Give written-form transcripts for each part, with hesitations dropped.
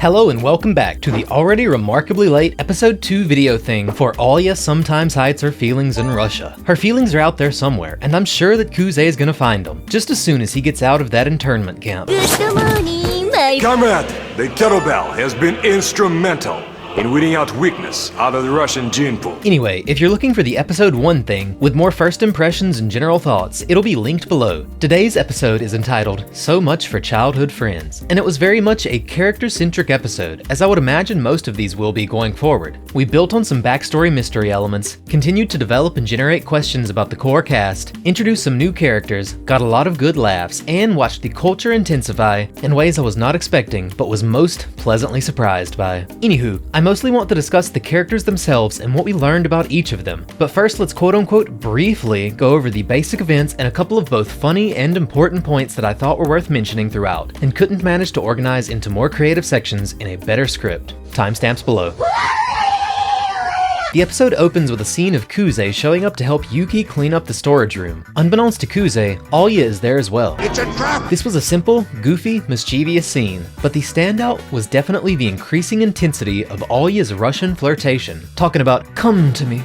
Hello and welcome back to the already remarkably late episode 2 video thing for Alya sometimes hides her feelings in Russia. Her feelings are out there somewhere, and I'm sure that Kuze is gonna find them, just as soon as he gets out of that internment camp. Good morning, my Comrade, the kettlebell has been instrumental in weeding out weakness out of the Russian gene pool. Anyway, if you're looking for the episode 1 thing, with more first impressions and general thoughts, it'll be linked below. Today's episode is entitled, So Much for Childhood Friends, and it was very much a character-centric episode, as I would imagine most of these will be going forward. We built on some backstory mystery elements, continued to develop and generate questions about the core cast, introduced some new characters, got a lot of good laughs, and watched the culture intensify in ways I was not expecting, but was most pleasantly surprised by. Anywho, I mostly want to discuss the characters themselves and what we learned about each of them. But first, let's quote-unquote briefly go over the basic events and a couple of both funny and important points that I thought were worth mentioning throughout, and couldn't manage to organize into more creative sections in a better script. Timestamps below. The episode opens with a scene of Kuze showing up to help Yuki clean up the storage room. Unbeknownst to Kuze, Alya is there as well. It's a trap! This was a simple, goofy, mischievous scene, but the standout was definitely the increasing intensity of Alya's Russian flirtation. Talking about, come to me,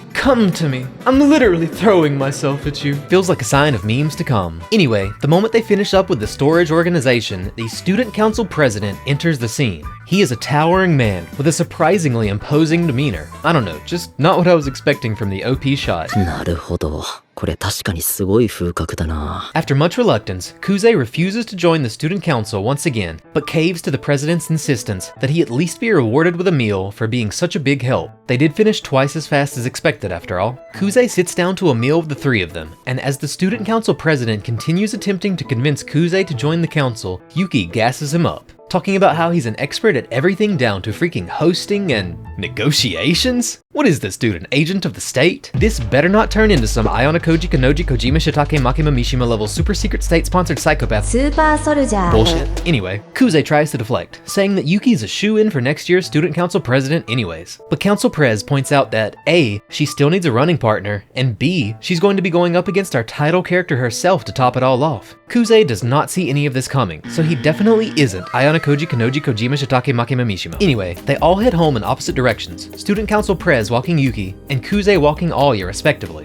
I'm literally throwing myself at you. Feels like a sign of memes to come. Anyway, the moment they finish up with the storage organization, the student council president enters the scene. He is a towering man with a surprisingly imposing demeanor. I don't know, just not what I was expecting from the OP shot. なるほど。これ確かにすごい風格だな。 After much reluctance, Kuze refuses to join the student council once again, but caves to the president's insistence that he at least be rewarded with a meal for being such a big help. They did finish twice as fast as expected after all. Kuze sits down to a meal with the three of them, and as the student council president continues attempting to convince Kuze to join the council, Yuki gasses him up, talking about how he's an expert at everything down to freaking hosting and negotiations? What is this dude, an agent of the state? This better not turn into some Ayana Koji Kanoji Kojima Shitake Makima Mishima level super secret state sponsored psychopath Super Soldier bullshit. Anyway, Kuze tries to deflect, saying that Yuki's a shoo-in for next year's student council president anyways. But Council Prez points out that A, she still needs a running partner, and B, she's going to be going up against our title character herself to top it all off. Kuze does not see any of this coming, so he definitely isn't Ayana Koji Kanoji Kojima Shitake Makima Mishima. Anyway, they all head home in opposite directions, Student Council Prez walking Yuki, and Kuze walking Alya respectively.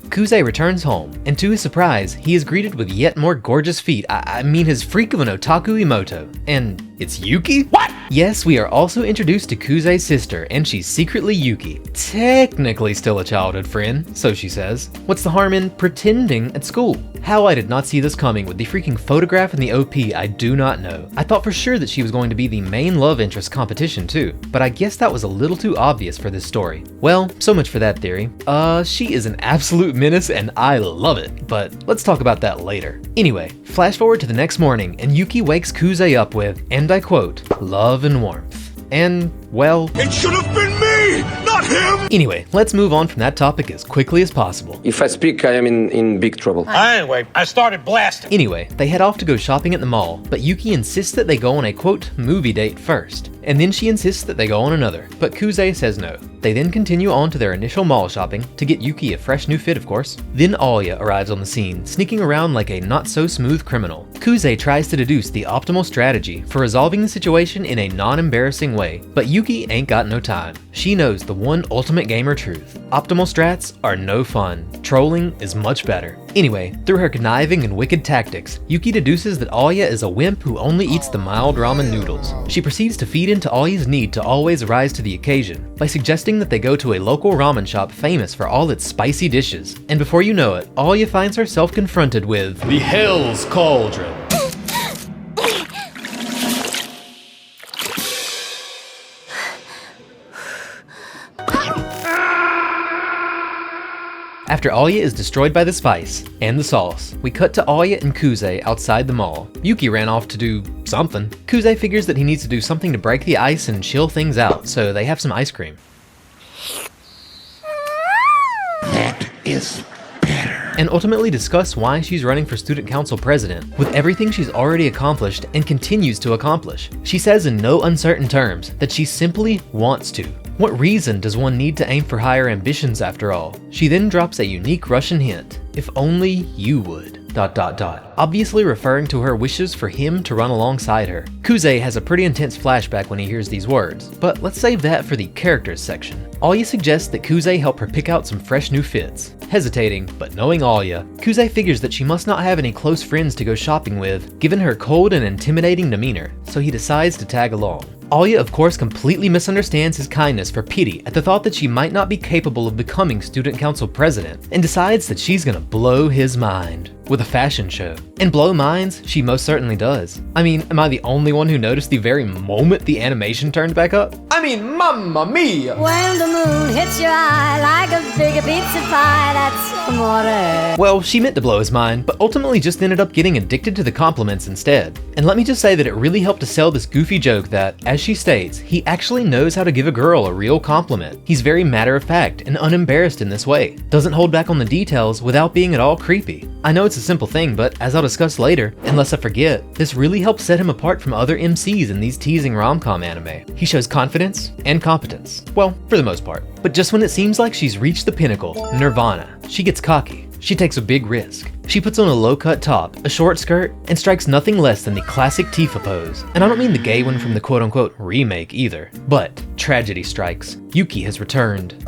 Kuze returns home, and to his surprise, he is greeted with yet more gorgeous feet, I mean his freak of an otaku emoto. And it's Yuki? What? Yes, we are also introduced to Kuze's sister, and she's secretly Yuki. Technically still a childhood friend, so she says. What's the harm in pretending at school? How I did not see this coming with the freaking photograph in the OP, I do not know. I thought for sure that she was going to be the main love interest competition too, but I guess that was a little too obvious for this story. Well, so much for that theory. She is an absolute menace and I love it, but let's talk about that later. Anyway, flash forward to the next morning and Yuki wakes Kuze up with, and I quote, love and warmth. And, well, It should have been me, not him! Anyway, let's move on from that topic as quickly as possible. If I speak, I am in big trouble. Anyway, I started blasting. Anyway, they head off to go shopping at the mall, but Yuki insists that they go on a quote, movie date first. And then she insists that they go on another, but Kuze says no. They then continue on to their initial mall shopping, to get Yuki a fresh new fit of course. Then Alya arrives on the scene, sneaking around like a not-so-smooth criminal. Kuze tries to deduce the optimal strategy for resolving the situation in a non-embarrassing way, but Yuki ain't got no time. She knows the one ultimate gamer truth. Optimal strats are no fun. Trolling is much better. Anyway, through her conniving and wicked tactics, Yuki deduces that Alya is a wimp who only eats the mild ramen noodles. She proceeds to feed into Alya's need to always rise to the occasion by suggesting that they go to a local ramen shop famous for all its spicy dishes. And before you know it, Alya finds herself confronted with the Hell's Cauldron. After Alya is destroyed by the spice and the sauce, we cut to Alya and Kuze outside the mall. Yuki ran off to do something. Kuze figures that he needs to do something to break the ice and chill things out, so they have some ice cream. That is better. And ultimately discuss why she's running for student council president, with everything she's already accomplished and continues to accomplish. She says in no uncertain terms that she simply wants to. What reason does one need to aim for higher ambitions after all? She then drops a unique Russian hint, if only you would. obviously referring to her wishes for him to run alongside her. Kuze has a pretty intense flashback when he hears these words, but let's save that for the characters section. Alya suggests that Kuze help her pick out some fresh new fits. Hesitating, but knowing Alya, Kuze figures that she must not have any close friends to go shopping with, given her cold and intimidating demeanor, so he decides to tag along. Alya of course completely misunderstands his kindness for pity at the thought that she might not be capable of becoming student council president, and decides that she's gonna blow his mind with a fashion show. And blow minds, she most certainly does. I mean, am I the only one who noticed the very moment the animation turned back up? I mean, mamma mia! When the moon hits your eye like a big pizza pie, that's amore. Well, she meant to blow his mind, but ultimately just ended up getting addicted to the compliments instead. And let me just say that it really helped to sell this goofy joke that, as she states, he actually knows how to give a girl a real compliment. He's very matter-of-fact and unembarrassed in this way. Doesn't hold back on the details without being at all creepy. I know it's a simple thing, but as I'll discuss later, unless I forget, this really helps set him apart from other MCs in these teasing rom-com anime. He shows confidence and competence. Well, for the most part. But just when it seems like she's reached the pinnacle, nirvana, she gets cocky. She takes a big risk. She puts on a low-cut top, a short skirt, and strikes nothing less than the classic Tifa pose. And I don't mean the gay one from the quote-unquote remake either. But tragedy strikes. Yuki has returned.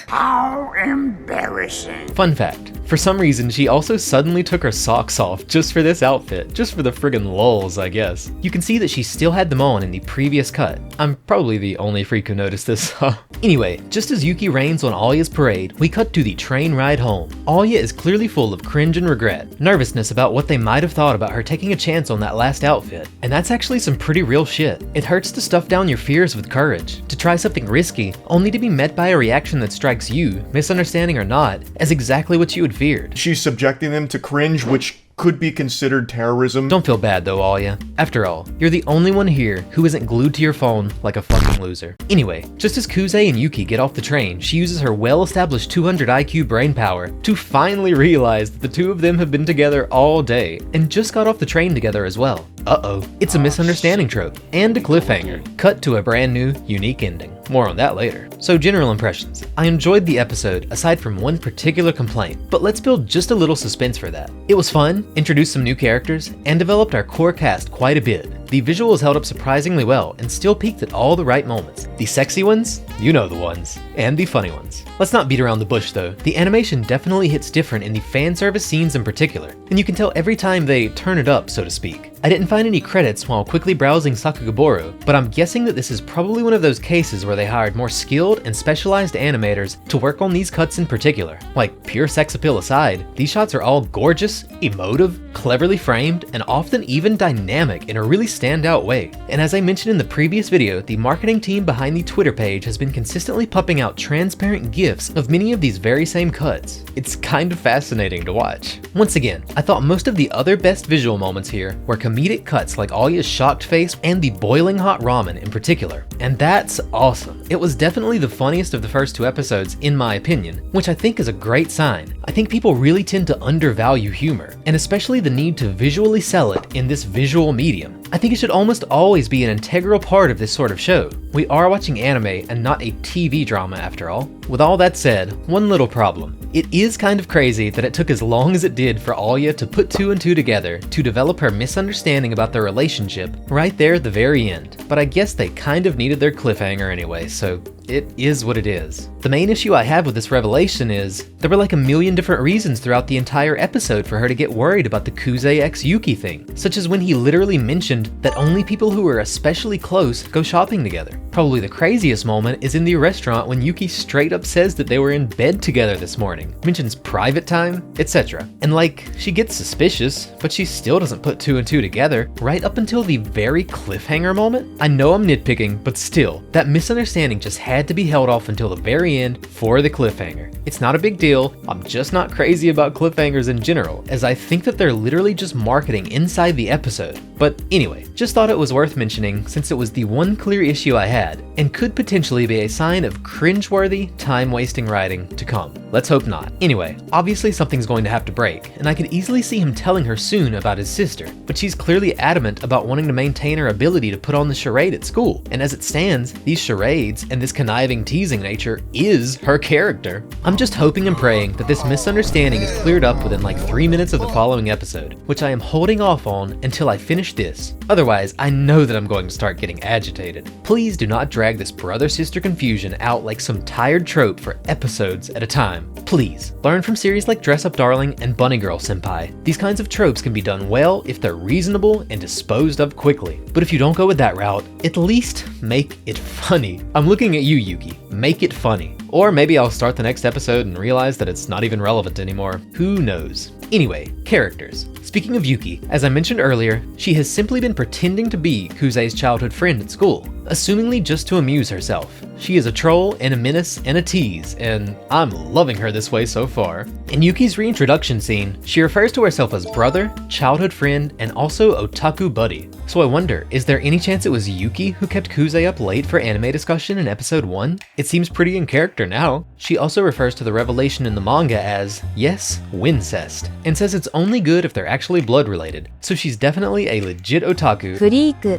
How embarrassing. Fun fact, for some reason she also suddenly took her socks off just for this outfit, just for the friggin' lulz, I guess. You can see that she still had them on in the previous cut. I'm probably the only freak who noticed this. Anyway, just as Yuki reigns on Alya's parade, we cut to the train ride home. Alya is clearly full of cringe and regret, nervousness about what they might have thought about her taking a chance on that last outfit. And that's actually some pretty real shit. It hurts to stuff down your fears with courage, to try something risky, only to be met by a reaction that strikes you, misunderstanding or not, as exactly what you had feared. She's subjecting them to cringe, which could be considered terrorism. Don't feel bad though, Alya. After all, you're the only one here who isn't glued to your phone like a fucking loser. Anyway, just as Kuze and Yuki get off the train, she uses her well-established 200 IQ brain power to finally realize that the two of them have been together all day and just got off the train together as well. Uh-oh, it's a misunderstanding trope and a cliffhanger. Cut to a brand new, unique ending. More on that later. So general impressions. I enjoyed the episode aside from one particular complaint, but let's build just a little suspense for that. It was fun, introduced some new characters, and developed our core cast quite a bit. The visuals held up surprisingly well and still peaked at all the right moments. The sexy ones, you know the ones, and the funny ones. Let's not beat around the bush though. The animation definitely hits different in the fan service scenes in particular, and you can tell every time they turn it up, so to speak. I didn't find any credits while quickly browsing Sakugaboro, but I'm guessing that this is probably one of those cases where they hired more skilled and specialized animators to work on these cuts in particular. Like, pure sex appeal aside, these shots are all gorgeous, emotive, cleverly framed, and often even dynamic in a really standout way. And as I mentioned in the previous video, the marketing team behind the Twitter page has been consistently pumping out transparent GIFs of many of these very same cuts. It's kind of fascinating to watch. Once again, I thought most of the other best visual moments here were comedic cuts like Alya's shocked face and the boiling hot ramen in particular. And that's awesome. It was definitely the funniest of the first two episodes in my opinion, which I think is a great sign. I think people really tend to undervalue humor, and especially the need to visually sell it in this visual medium. I think it should almost always be an integral part of this sort of show. We are watching anime and not a TV drama after all. With all that said, one little problem. It is kind of crazy that it took as long as it did for Alya to put two and two together to develop her misunderstanding about their relationship right there at the very end. But I guess they kind of needed their cliffhanger anyway, so it is what it is. The main issue I have with this revelation is there were like a million different reasons throughout the entire episode for her to get worried about the Kuze x Yuki thing, such as when he literally mentioned that only people who are especially close go shopping together. Probably the craziest moment is in the restaurant when Yuki straight up says that they were in bed together this morning, mentions private time, etc. And like, she gets suspicious, but she still doesn't put two and two together right up until the very cliffhanger moment. I know I'm nitpicking, but still, that misunderstanding just had to be held off until the very end for the cliffhanger. It's not a big deal, I'm just not crazy about cliffhangers in general, as I think that they're literally just marketing inside the episode. But anyway, just thought it was worth mentioning since it was the one clear issue I had, and could potentially be a sign of cringeworthy, time-wasting writing to come. Let's hope not. Anyway, obviously something's going to have to break, and I could easily see him telling her soon about his sister, but she's clearly adamant about wanting to maintain her ability to put on the charade at school, and as it stands, these charades and this conniving, teasing nature is her character. I'm just hoping and praying that this misunderstanding is cleared up within like 3 minutes of the following episode, which I am holding off on until I finish this. Otherwise, I know that I'm going to start getting agitated. Please do not drag this brother-sister confusion out like some tired trope for episodes at a time. Please, learn from series like Dress Up Darling and Bunny Girl Senpai. These kinds of tropes can be done well if they're reasonable and disposed of quickly. But if you don't go with that route, at least make it funny. I'm looking at you, Yuki. Make it funny. Or maybe I'll start the next episode and realize that it's not even relevant anymore. Who knows? Anyway, characters. Speaking of Yuki, as I mentioned earlier, she has simply been pretending to be Kuze's childhood friend at school, assumingly just to amuse herself. She is a troll and a menace and a tease, and I'm loving her this way so far. In Yuki's reintroduction scene, she refers to herself as brother, childhood friend, and also otaku buddy. So I wonder, is there any chance it was Yuki who kept Kuze up late for anime discussion in episode 1? It seems pretty in character now. She also refers to the revelation in the manga as, yes, wincest, and says it's only good if they're actually blood related, so she's definitely a legit otaku,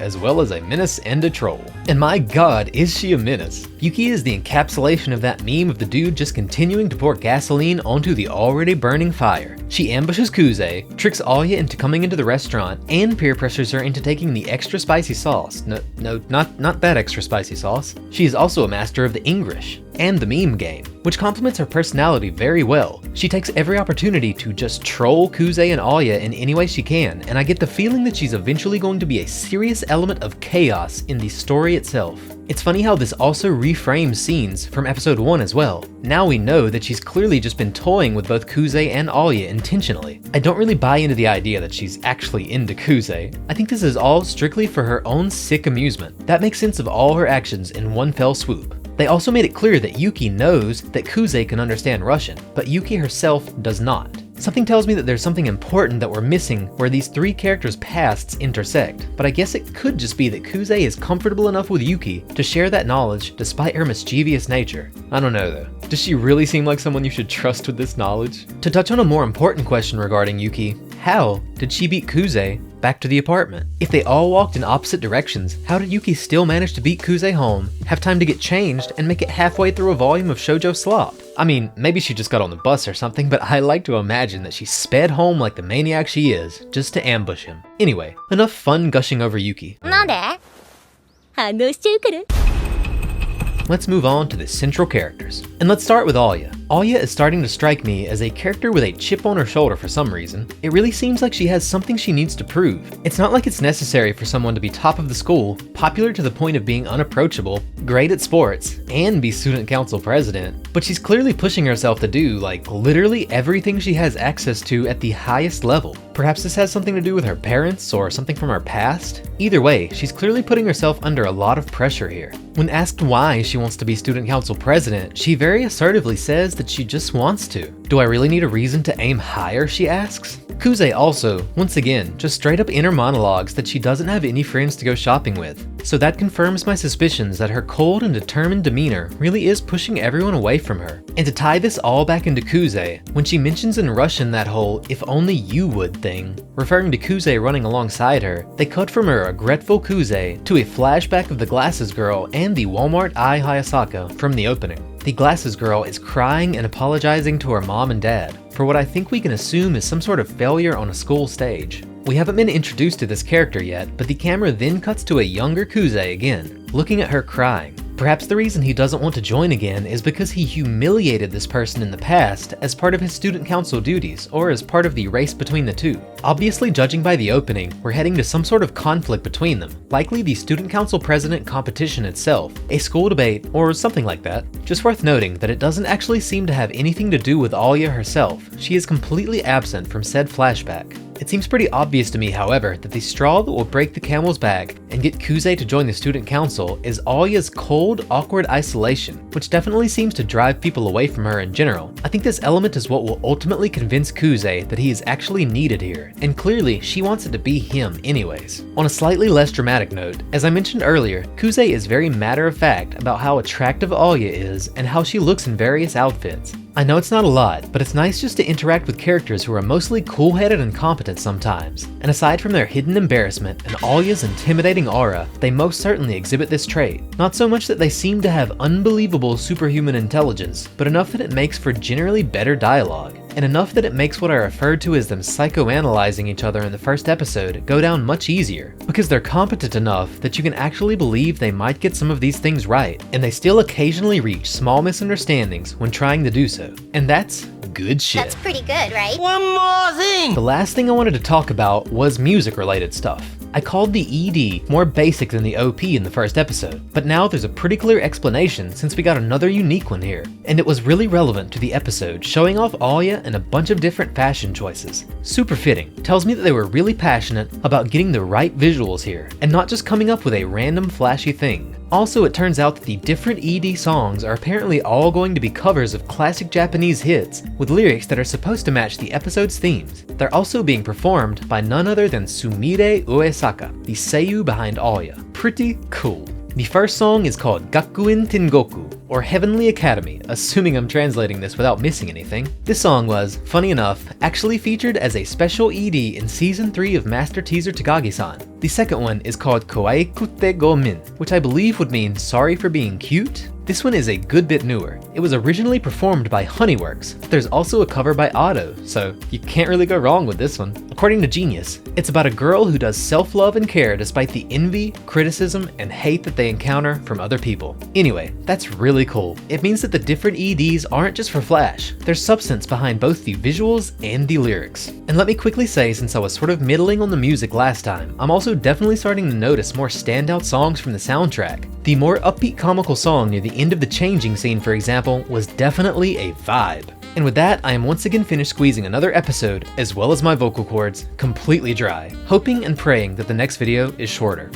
as well as a menace and a troll. And my god, is she a menace. Yuki is the encapsulation of that meme of the dude just continuing to pour gasoline onto the already burning fire. She ambushes Kuze, tricks Alya into coming into the restaurant, and peer pressures her into taking the extra spicy sauce. No, not that extra spicy sauce. She is also a master of the English and the meme game, which complements her personality very well. She takes every opportunity to just troll Kuze and Alya in any way she can, and I get the feeling that she's eventually going to be a serious element of chaos in the story itself. It's funny how this also reframes scenes from episode 1 as well. Now we know that she's clearly just been toying with both Kuze and Alya intentionally. I don't really buy into the idea that she's actually into Kuze. I think this is all strictly for her own sick amusement. That makes sense of all her actions in one fell swoop. They also made it clear that Yuki knows that Kuze can understand Russian, but Yuki herself does not. Something tells me that there's something important that we're missing where these three characters' pasts intersect, but I guess it could just be that Kuze is comfortable enough with Yuki to share that knowledge despite her mischievous nature. I don't know though. Does she really seem like someone you should trust with this knowledge? To touch on a more important question regarding Yuki, how did she beat Kuze back to the apartment? If they all walked in opposite directions, how did Yuki still manage to beat Kuze home, have time to get changed, and make it halfway through a volume of shoujo slop? I mean, maybe she just got on the bus or something, but I like to imagine that she sped home like the maniac she is, just to ambush him. Anyway, enough fun gushing over Yuki. Let's move on to the central characters. And let's start with Alya. Alya is starting to strike me as a character with a chip on her shoulder for some reason. It really seems like she has something she needs to prove. It's not like it's necessary for someone to be top of the school, popular to the point of being unapproachable, great at sports, and be student council president, but she's clearly pushing herself to do, like, literally everything she has access to at the highest level. Perhaps this has something to do with her parents or something from her past? Either way, she's clearly putting herself under a lot of pressure here. When asked why she wants to be student council president, she very assertively says that she just wants to. Do I really need a reason to aim higher, she asks? Kuze also, once again, just straight up inner monologues that she doesn't have any friends to go shopping with. So that confirms my suspicions that her cold and determined demeanor really is pushing everyone away from her. And to tie this all back into Kuze, when she mentions in Russian that whole "if only you would" thing, referring to Kuze running alongside her, they cut from a regretful Kuze to a flashback of the glasses girl and the Walmart Ai Hayasaka from the opening. The glasses girl is crying and apologizing to her mom and dad for what I think we can assume is some sort of failure on a school stage. We haven't been introduced to this character yet, but the camera then cuts to a younger Kuze again, looking at her crying. Perhaps the reason he doesn't want to join again is because he humiliated this person in the past as part of his student council duties or as part of the race between the two. Obviously, judging by the opening, we're heading to some sort of conflict between them, likely the student council president competition itself, a school debate, or something like that. Just worth noting that it doesn't actually seem to have anything to do with Alya herself. She is completely absent from said flashback. It seems pretty obvious to me, however, that the straw that will break the camel's back and get Kuze to join the student council is Alya's cold, awkward isolation, which definitely seems to drive people away from her in general. I think this element is what will ultimately convince Kuze that he is actually needed here, and clearly she wants it to be him anyways. On a slightly less dramatic note, as I mentioned earlier, Kuze is very matter-of-fact about how attractive Alya is and how she looks in various outfits. I know it's not a lot, but it's nice just to interact with characters who are mostly cool-headed and competent sometimes. And aside from their hidden embarrassment and Alya's intimidating aura, they most certainly exhibit this trait. Not so much that they seem to have unbelievable superhuman intelligence, but enough that it makes for generally better dialogue. And enough that it makes what I referred to as them psychoanalyzing each other in the first episode go down much easier, because they're competent enough that you can actually believe they might get some of these things right, and they still occasionally reach small misunderstandings when trying to do so. And that's good shit. That's pretty good, right? One more thing! The last thing I wanted to talk about was music-related stuff. I called the ED more basic than the OP in the first episode, but now there's a pretty clear explanation since we got another unique one here, and it was really relevant to the episode, showing off Alya and a bunch of different fashion choices. Super fitting, tells me that they were really passionate about getting the right visuals here, and not just coming up with a random flashy thing. Also, it turns out that the different ED songs are apparently all going to be covers of classic Japanese hits with lyrics that are supposed to match the episode's themes. They're also being performed by none other than Sumire Uesaka, the seiyuu behind Alya. Pretty cool. The first song is called Gakuin Tengoku, or Heavenly Academy, assuming I'm translating this without missing anything. This song was, funny enough, actually featured as a special ED in Season 3 of Master Teaser Takagi-san. The second one is called Kawaikute Gomin, which I believe would mean sorry for being cute. This one is a good bit newer. It was originally performed by Honeyworks, but there's also a cover by Otto, so you can't really go wrong with this one. According to Genius, it's about a girl who does self-love and care despite the envy, criticism, and hate that they encounter from other people. Anyway, that's really cool. It means that the different EDs aren't just for flash. There's substance behind both the visuals and the lyrics. And let me quickly say, since I was sort of middling on the music last time, I'm also definitely starting to notice more standout songs from the soundtrack. The more upbeat comical song near the end of the changing scene, for example, was definitely a vibe. And with that, I am once again finished squeezing another episode, as well as my vocal cords, completely dry, hoping and praying that the next video is shorter.